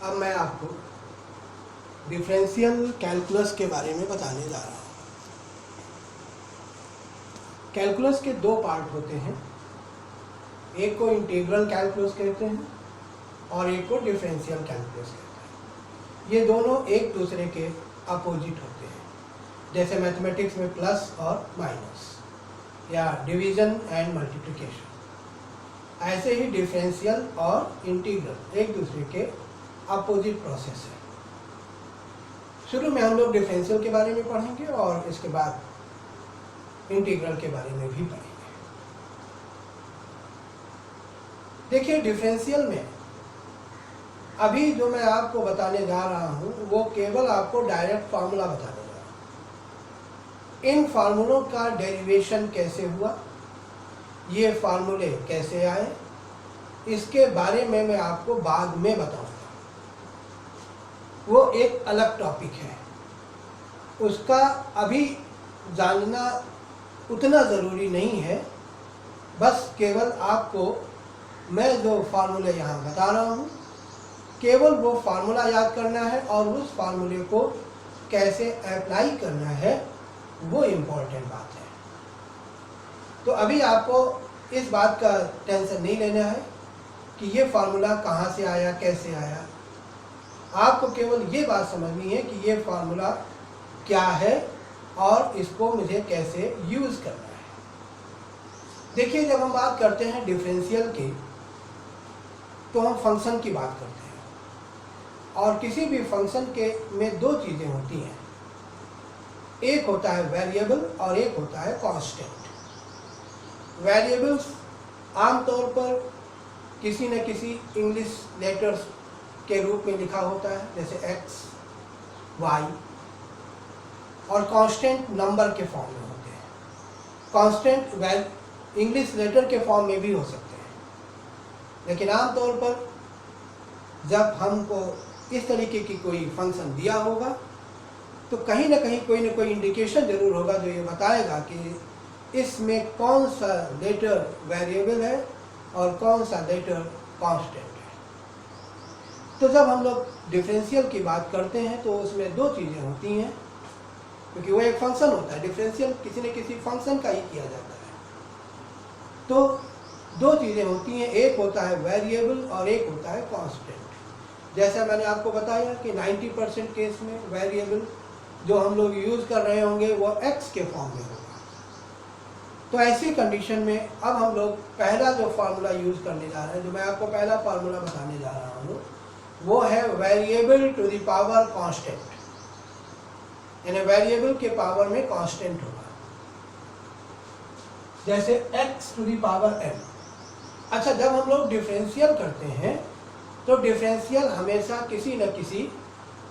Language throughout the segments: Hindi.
अब मैं आपको डिफरेंशियल कैलकुलस के बारे में बताने जा रहा हूँ। कैलकुलस के दो पार्ट होते हैं, एक को इंटीग्रल कैलकुलस कहते हैं और एक को डिफरेंशियल कैलकुलस कहते हैं। ये दोनों एक दूसरे के अपोजिट होते हैं, जैसे मैथमेटिक्स में प्लस और माइनस या डिवीजन एंड मल्टीप्लिकेशन। ऐसे ही डिफरेंशियल और इंटीग्रल एक दूसरे के अपोजिट प्रोसेस है। शुरू में हम लोग डिफरेंशियल के बारे में पढ़ेंगे और इसके बाद इंटीग्रल के बारे में भी पढ़ेंगे। देखिए, डिफरेंशियल में अभी जो मैं आपको बताने जा रहा हूँ वो केवल आपको डायरेक्ट फार्मूला बताने जा रहा हूँ। इन फार्मूलों का डेरिवेशन कैसे हुआ, ये फार्मूले कैसे आए, इसके बारे में मैं आपको बाद में बताऊंगा। वो एक अलग टॉपिक है, उसका अभी जानना उतना ज़रूरी नहीं है। बस केवल आपको मैं जो फार्मूले यहाँ बता रहा हूँ, केवल वो फार्मूला याद करना है और उस फार्मूले को कैसे अप्लाई करना है वो इम्पोर्टेंट बात है। तो अभी आपको इस बात का टेंशन नहीं लेना है कि ये फार्मूला कहाँ से आया, कैसे आया। आपको केवल ये बात समझनी है कि ये फार्मूला क्या है और इसको मुझे कैसे यूज़ करना है। देखिए, जब हम बात करते हैं डिफरेंशियल की तो हम फंक्शन की बात करते हैं, और किसी भी फंक्शन के में दो चीज़ें होती हैं, एक होता है वेरिएबल और एक होता है कांस्टेंट। वेरिएबल्स आमतौर पर किसी न किसी इंग्लिश लेटर्स के रूप में लिखा होता है, जैसे एक्स, वाई, और कांस्टेंट नंबर के फॉर्म में होते हैं। कांस्टेंट इंग्लिश लेटर के फॉर्म में भी हो सकते हैं, लेकिन आमतौर पर जब हमको इस तरीके की कोई फंक्शन दिया होगा तो कहीं ना कहीं कोई ना कोई इंडिकेशन जरूर होगा जो ये बताएगा कि इसमें कौन सा लेटर वेरिएबल है और कौन सा लेटर कांस्टेंट है। तो जब हम लोग डिफरेंशियल की बात करते हैं तो उसमें दो चीज़ें होती हैं, क्योंकि वो एक फंक्शन होता है। डिफरेंशियल किसी न किसी फंक्शन का ही किया जाता है। तो दो चीज़ें होती हैं, एक होता है वेरिएबल और एक होता है कांस्टेंट। जैसा मैंने आपको बताया कि 90% केस में वेरिएबल जो हम लोग यूज़ कर रहे होंगे वो एक्स के फॉर्म में होगा। तो ऐसी कंडीशन में अब हम लोग पहला जो फार्मूला यूज़ करने जा रहे हैं, जो मैं आपको पहला फार्मूला बताने जा रहा हूँ, वो है variable to the power constant. यानी वेरिएबल के पावर में कांस्टेंट होगा, जैसे x to the power m। अच्छा, जब हम लोग डिफरेंशियल करते हैं तो डिफरेंशियल हमेशा किसी न किसी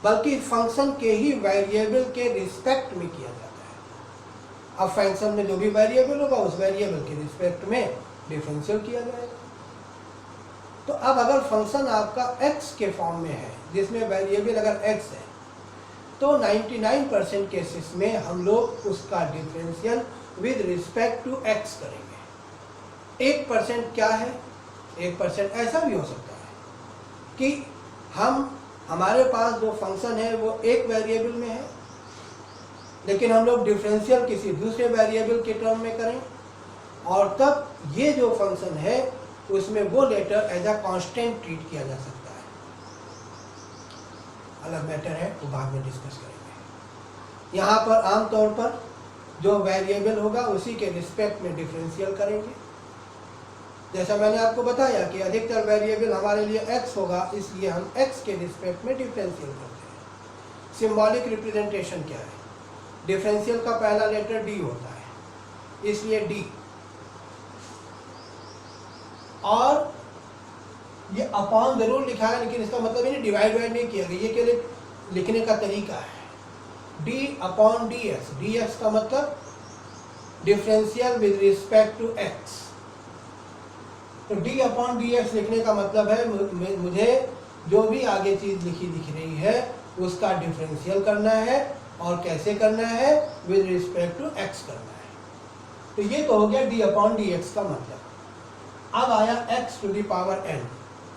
बल्कि फंक्शन के ही वेरिएबल के रिस्पेक्ट में किया जाता है। अब फंक्शन में जो भी वेरिएबल होगा उस वेरिएबल के रिस्पेक्ट में डिफरेंशियल किया जाएगा। तो अब अगर फंक्शन आपका x के फॉर्म में है, जिसमें वेरिएबल अगर x है, तो 99% केसेस में हम लोग उसका differential with respect to x करेंगे। 1% क्या है? 1% ऐसा भी हो सकता है कि हमारे पास जो फंक्शन है वो एक वेरिएबल में है, लेकिन हम लोग डिफरेंशियल किसी दूसरे वेरिएबल के टर्म में करें, और तब ये जो फंक्शन है उसमें वो letter as a constant treat किया जा सकता है। अलग मैटर है, वो बाद में डिस्कस करेंगे। यहाँ पर आमतौर पर जो वेरिएबल होगा उसी के रिस्पेक्ट में डिफरेंशियल करेंगे। जैसा मैंने आपको बताया कि अधिकतर वेरिएबल हमारे लिए x होगा, इसलिए हम x के रिस्पेक्ट में डिफरेंशियल करते हैं। सिंबॉलिक रिप्रेजेंटेशन क्या है? डिफरेंशियल का पहला लेटर d होता है, इसलिए d, और ये अपॉन जरूर लिखा है, लेकिन इसका मतलब नहीं डिवाइड नहीं किया गया, ये केवल लिखने का तरीका है। d अपॉन dx, dx का मतलब differential with respect to x। तो d अपॉन dx लिखने का मतलब है मुझे जो भी आगे चीज़ लिखी दिख रही है उसका डिफरेंशियल करना है, और कैसे करना है? विद रिस्पेक्ट टू x करना है। तो ये तो हो गया d अपॉन dx का मतलब। अब आया x to the power n।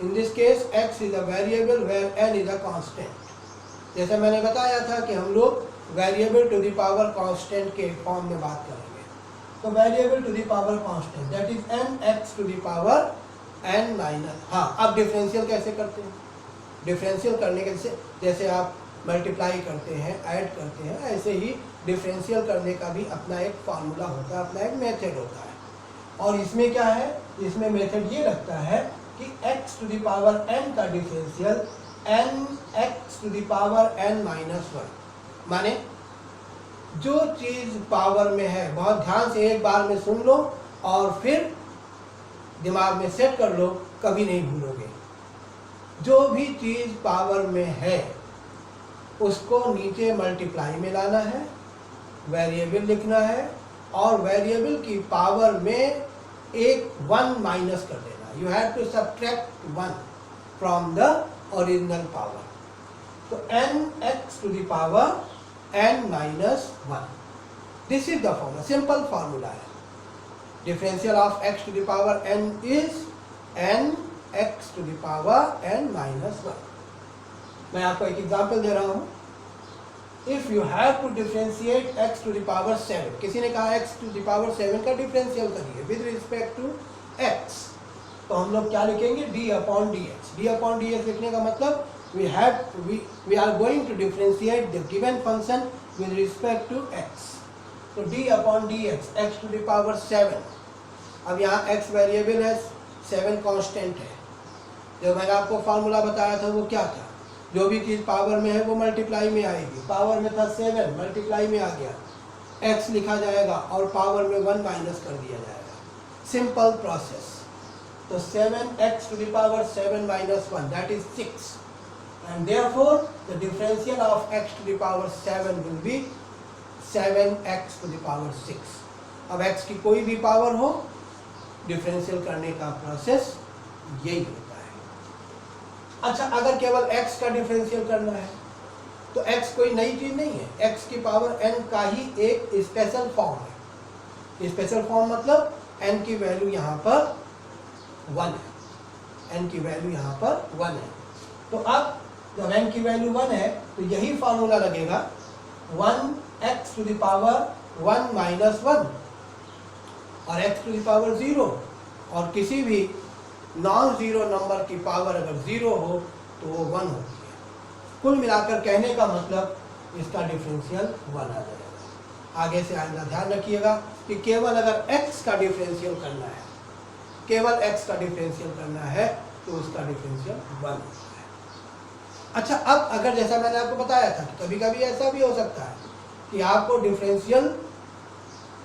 In this case x is a variable where n is a constant. जैसे मैंने बताया था कि हम लोग variable to the power constant के फॉर्म में बात करेंगे। तो variable to the power constant that is nx to the power n minus. हाँ, अब डिफरेंशियल कैसे करते हैं? डिफरेंशियल करने के जैसे आप मल्टीप्लाई करते हैं, ऐड करते हैं, ऐसे ही डिफरेंशियल करने का भी अपना एक फार्मूला होता है, अपना एक मेथड होता है। और इसमें क्या है? इसमें मेथड ये लगता है कि x to the power n का differential nx to the power n minus 1। माने जो चीज़ पावर में है, बहुत ध्यान से एक बार में सुन लो और फिर दिमाग में सेट कर लो, कभी नहीं भूलोगे। जो भी चीज़ पावर में है उसको नीचे मल्टीप्लाई में लाना है, वेरिएबल लिखना है और वेरिएबल की पावर में एक 1 माइनस कर देना। You have to subtract 1 from the original power. तो nx to the power n minus 1, this is the formula, simple formula है। Differential of x to the power n is nx to the power n minus 1। मैं आपको एक एग्जांपल दे रहा हूं। If you have to differentiate x to the power 7, किसी ने कहा x टू द पावर 7 का डिफरेंशियल करिए विद रिस्पेक्ट टू x, तो हम लोग क्या लिखेंगे? d upon dx। d upon dx लिखने का मतलब we are going to differentiate the given function with respect to x। तो d upon dx x to the power 7। अब यहाँ x वेरिएबल है, 7 कांस्टेंट है। जो मैंने आपको फार्मूला बताया था वो क्या था? जो भी चीज़ पावर में है वो मल्टीप्लाई में आएगी। पावर में था 7, मल्टीप्लाई में आ गया, x लिखा जाएगा और पावर में 1 माइनस कर दिया जाएगा। Simple process. तो 7x to the power 7 minus 1 that is 6 and therefore the differential of x to the power 7 will be 7x to the power 6। अब x की कोई भी पावर हो, डिफरेंशियल करने का प्रोसेस यही होता है। अच्छा, अगर केवल x का डिफरेंशियल करना है तो x कोई नई चीज नहीं है, x की पावर n का ही एक स्पेशल फॉर्म है। स्पेशल फॉर्म मतलब n की वैल्यू यहाँ पर 1 है, n की वैल्यू यहाँ पर 1 है। तो अब जब n की वैल्यू 1 है तो यही फार्मूला लगेगा 1x to the power 1 minus 1 और x टू द पावर 0, और किसी भी नॉन ज़ीरो नंबर की पावर अगर 0 हो तो वो 1 होती है। कुल मिलाकर कहने का मतलब इसका डिफरेंशियल 1 आ जाएगा। आगे से आइंदा ध्यान रखिएगा कि केवल अगर x का डिफरेंशियल करना है, केवल x का डिफरेंशियल करना है तो उसका डिफरेंशियल 1 होता है। अच्छा, अब अगर जैसा मैंने आपको बताया था कि कभी कभी ऐसा भी हो सकता है कि आपको डिफरेंशियल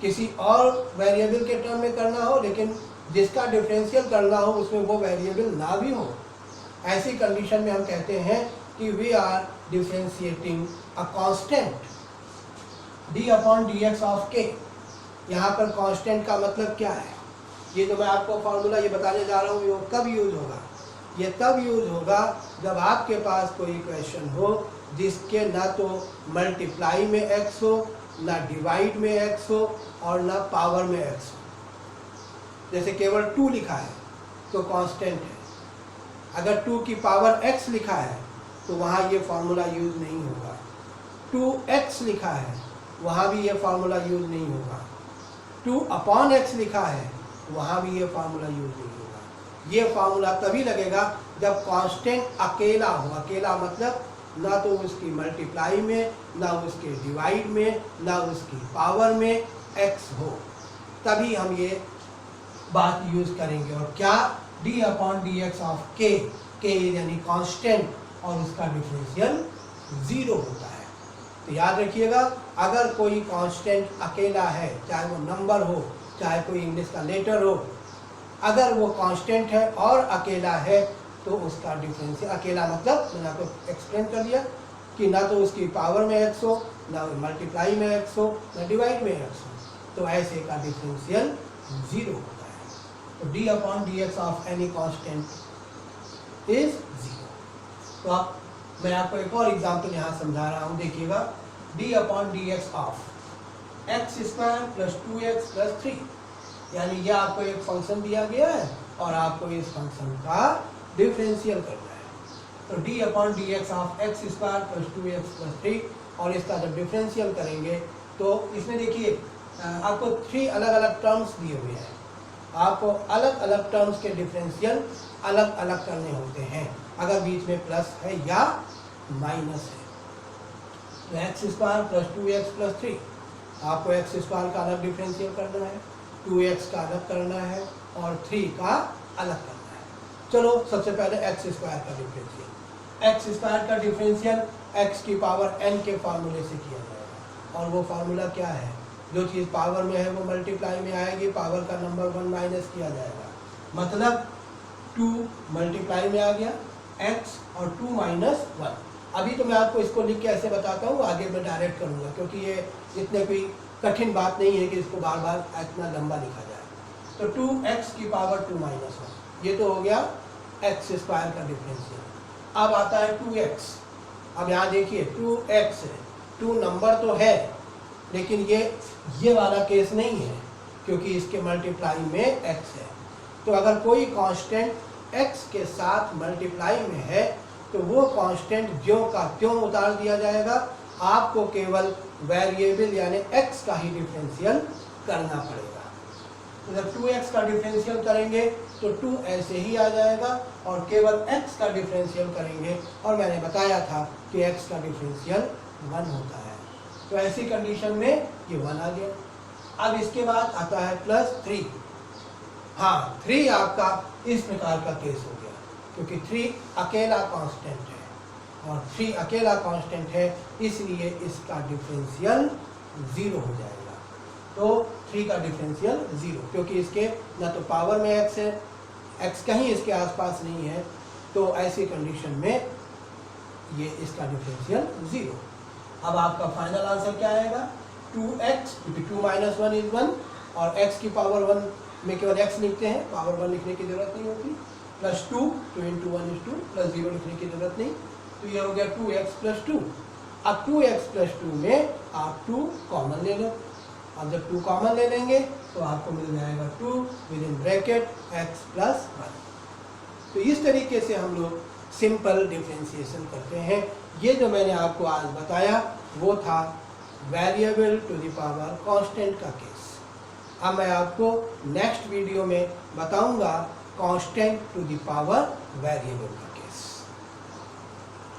किसी और वेरिएबल के टर्म में करना हो, लेकिन जिसका डिफरेंशियल करना हो उसमें वो वेरिएबल ना भी हो। ऐसी कंडीशन में हम कहते हैं कि we are differentiating a constant d upon dx of k। यहाँ पर कांस्टेंट का मतलब क्या है? ये जो मैं आपको फार्मूला ये बताने जा रहा हूँ ये कब यूज होगा? ये तब यूज होगा जब आपके पास कोई क्वेश्चन हो जिसके ना तो मल्टीप्लाई में x हो, ना डिवाइड में x हो और ना पावर में x हो। जैसे केवल 2 लिखा है तो कांस्टेंट है, अगर 2 की पावर x लिखा है तो वहाँ ये फार्मूला यूज नहीं होगा। 2x लिखा है वहाँ भी ये फार्मूला यूज नहीं होगा। 2 अपॉन x लिखा है वहाँ भी ये फार्मूला यूज नहीं होगा। ये फार्मूला तभी लगेगा जब कांस्टेंट अकेला हो। अकेला मतलब ना तो उसकी मल्टीप्लाई में, ना उसके डिवाइड में, ना उसकी पावर में x हो, तभी हम ये बात यूज करेंगे। और क्या? d upon dx of k, k यानी कांस्टेंट और उसका डिफरेंशियल 0 होता है। तो याद रखिएगा, अगर कोई कांस्टेंट अकेला है, चाहे वो नंबर हो, चाहे कोई इंग्लिश का लेटर हो, अगर वो कांस्टेंट है और अकेला है तो उसका डिफरेंशियल, अकेला मतलब मैंने आपको एक्सप्लेन कर दिया कि ना तो उसकी पावर में x हो, ना मल्टीप्लाई में x हो, ना डिवाइड में x हो, तो ऐसे का डिफरेंशियल 0 होता है। तो d upon dx of any constant is 0। तो आप, मैं आपको एक और एग्जांपल यहाँ समझा रहा हूँ, देखिएगा। d upon dx of x square plus 2x plus 3, यानी ये आपको एक फंक्शन दिया गया है और आपको इस फंक्शन का डिफरेंशियल करना है। तो D upon D x of x square plus 2x plus 3, और इसका जब डिफरेंशियल करेंगे तो इसमें देखिए आपको 3 अलग अलग टर्म्स दिए हुए हैं। आपको अलग अलग टर्म्स के डिफरेंशियल अलग अलग करने होते हैं अगर बीच में प्लस है या माइनस है। तो x square plus 2x plus 3, आपको एक्स स्क्वायर का अलग डिफरेंशियल करना है, 2x का अलग करना है और 3 का अलग करना है। चलो सबसे पहले एक्स स्क्वायर का डिफरेंशियल। एक्स स्क्वायर का डिफरेंशियल एक्स की पावर n के फार्मूले से किया जाएगा, और वो फार्मूला क्या है? जो चीज़ पावर में है वो मल्टीप्लाई में आएगी, पावर का नंबर 1 माइनस किया जाएगा, मतलब 2 मल्टीप्लाई में आ गया x और 2 माइनस 1। अभी तो मैं आपको इसको लिख के ऐसे बताता हूँ, आगे मैं डायरेक्ट करूँगा क्योंकि ये इतने कोई कठिन बात नहीं है कि इसको बार बार इतना लंबा लिखा जाए। तो 2x की पावर 2 माइनस 1, ये तो हो गया एक्स स्क्वायर का डिफरेंशियल। अब आता है 2x। अब यहाँ देखिए 2x है, 2 नंबर तो है लेकिन ये वाला केस नहीं है क्योंकि इसके मल्टीप्लाई में x है। तो अगर कोई कांस्टेंट x के साथ मल्टीप्लाई में है तो वो कांस्टेंट ज्यों का त्यों उतार दिया जाएगा, आपको केवल वेरिएबल यानी x का ही डिफरेंशियल करना पड़ेगा। तो जब 2x का डिफरेंशियल करेंगे तो 2 ऐसे ही आ जाएगा और केवल x का डिफरेंशियल करेंगे, और मैंने बताया था कि x का डिफरेंशियल 1 होता है। तो ऐसी कंडीशन में ये 1 आ गया। अब इसके बाद आता है प्लस 3। हाँ, 3 आपका इस प्रकार का केस हो गया क्योंकि 3 अकेला कांस्टेंट है और 3 अकेला कांस्टेंट है, इसलिए इसका डिफरेंशियल 0 हो जाएगा। तो 3 का डिफरेंशियल 0, क्योंकि इसके ना तो पावर में x है, x कहीं इसके आसपास नहीं है, तो ऐसी कंडीशन में ये इसका डिफरेंशियल 0। अब आपका फाइनल आंसर क्या आएगा? 2x, क्योंकि 2 माइनस 1 इज 1 और x की पावर 1 में केवल x लिखते हैं, पावर 1 लिखने की जरूरत नहीं होती, प्लस 2 इंटू 1 इज 2, प्लस 0 लिखने की जरूरत नहीं। तो ये हो गया 2x प्लस 2। अब 2x प्लस 2 में आप 2 कॉमन ले लो। अब जब 2 कॉमन ले लेंगे तो आपको मिल जाएगा 2 with in bracket x plus 1। तो इस तरीके से हम लोग सिंपल डिफरेंशिएशन करते हैं। ये जो मैंने आपको आज बताया वो था variable to the power constant का केस। अब मैं आपको नेक्स्ट वीडियो में बताऊंगा constant to the power variable.